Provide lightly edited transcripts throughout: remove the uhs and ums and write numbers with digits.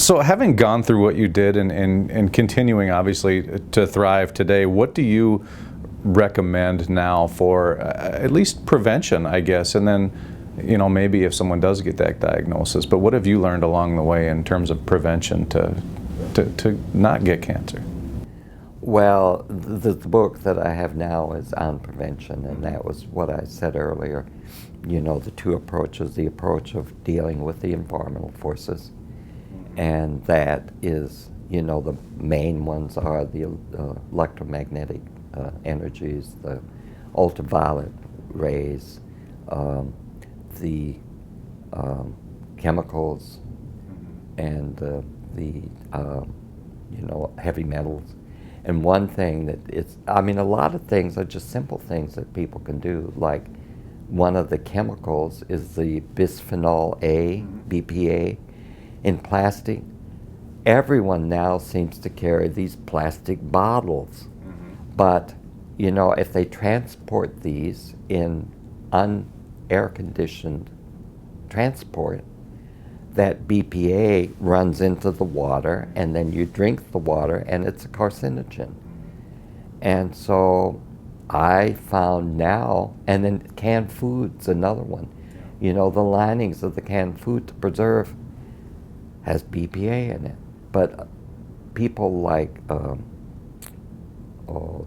So having gone through what you did and continuing obviously to thrive today, what do you recommend now for at least prevention, I guess, and then, you know, maybe if someone does get that diagnosis, but what have you learned along the way in terms of prevention to not get cancer? Well, the book that I have now is on prevention, and that was what I said earlier. You know, the two approaches, the approach of dealing with the environmental forces, and that is, you know, the main ones are the electromagnetic energies, the ultraviolet rays, the chemicals, and the you know, heavy metals. And one thing that it's, I mean, a lot of things are just simple things that people can do. Like one of the chemicals is the bisphenol A, BPA, in plastic. Everyone now seems to carry these plastic bottles. But, you know, if they transport these in air-conditioned transport, that BPA runs into the water, and then you drink the water, and it's a carcinogen. And so I found now, and then canned food's another one. You know, the linings of the canned food to preserve has BPA in it. But people like,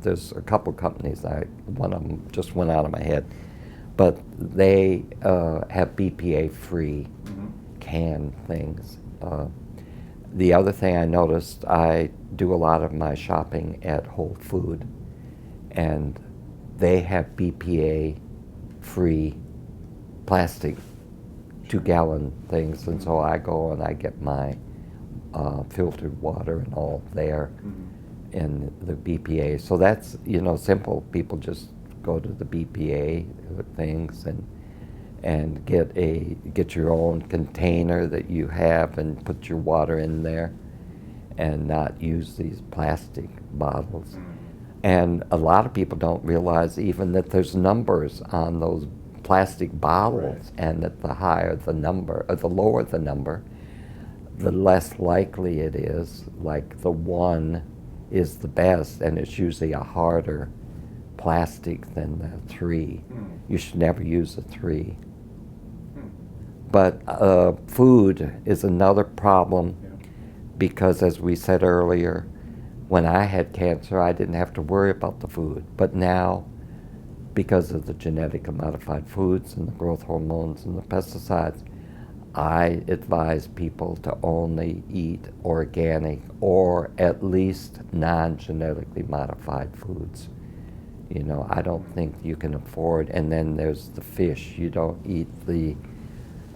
there's a couple companies, one of them just went out of my head, but they have BPA-free canned things. The other thing I noticed, I do a lot of my shopping at Whole Food, and they have BPA-free plastic 2-gallon things, and so I go and I get my filtered water and all there, and the BPA. So that's, you know, simple. People just go to the BPA things and get your own container that you have and put your water in there, and not use these plastic bottles. And a lot of people don't realize even that there's numbers on those plastic bottles, and that the higher the number, or the lower the number, the less likely it is. Like the 1 is the best, and it's usually a harder plastic than the 3. You should never use a 3. But food is another problem, because as we said earlier, when I had cancer, I didn't have to worry about the food. But now, because of the genetically modified foods and the growth hormones and the pesticides, I advise people to only eat organic or at least non-genetically modified foods. You know, I don't think you can afford, and then there's the fish. You don't eat the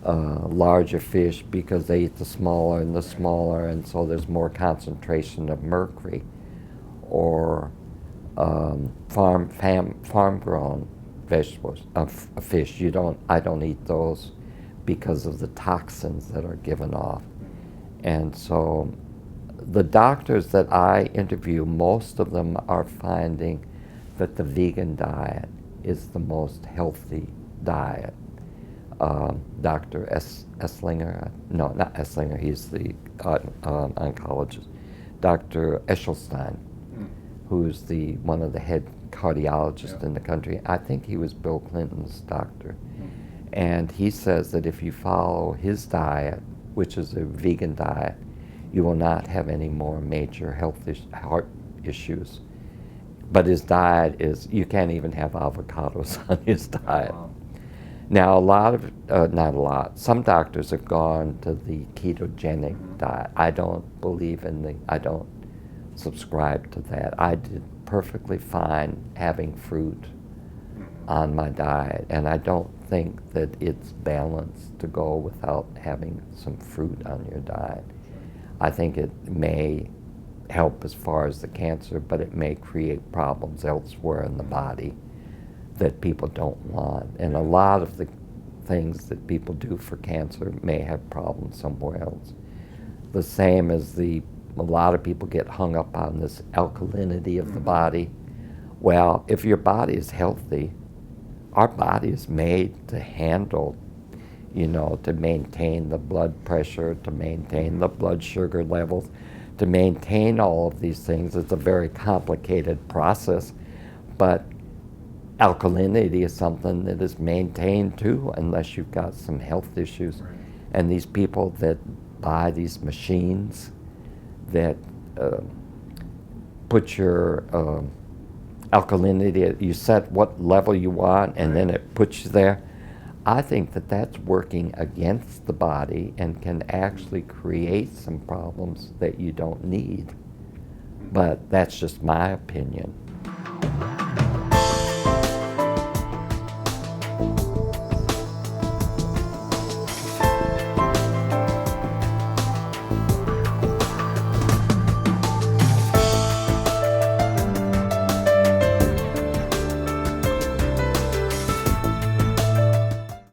larger fish because they eat the smaller, and so there's more concentration of mercury. Or farm-grown vegetables, fish. I don't eat those because of the toxins that are given off. And so the doctors that I interview, most of them are finding that the vegan diet is the most healthy diet. Dr. Esslinger, no, not Esslinger, he's the oncologist. Dr. Esselstyn, who's one of the head cardiologists in the country. I think he was Bill Clinton's doctor. And he says that if you follow his diet, which is a vegan diet, you will not have any more major heart issues. But his diet is, you can't even have avocados on his diet. Wow. Now, not a lot, some doctors have gone to the ketogenic diet. I don't believe I don't subscribe to that. I did perfectly fine having fruit on my diet, and I don't think that it's balanced to go without having some fruit on your diet. I think it may help as far as the cancer, but it may create problems elsewhere in the body that people don't want. And a lot of the things that people do for cancer may have problems somewhere else. The same as a lot of people get hung up on this alkalinity of the body. Well, if your body is healthy, our body is made to handle, you know, to maintain the blood pressure, to maintain the blood sugar levels, to maintain all of these things. It's a very complicated process, but alkalinity is something that is maintained too, unless you've got some health issues. Right. And these people that buy these machines that put your alkalinity, you set what level you want, and then it puts you there. I think that that's working against the body and can actually create some problems that you don't need. But that's just my opinion.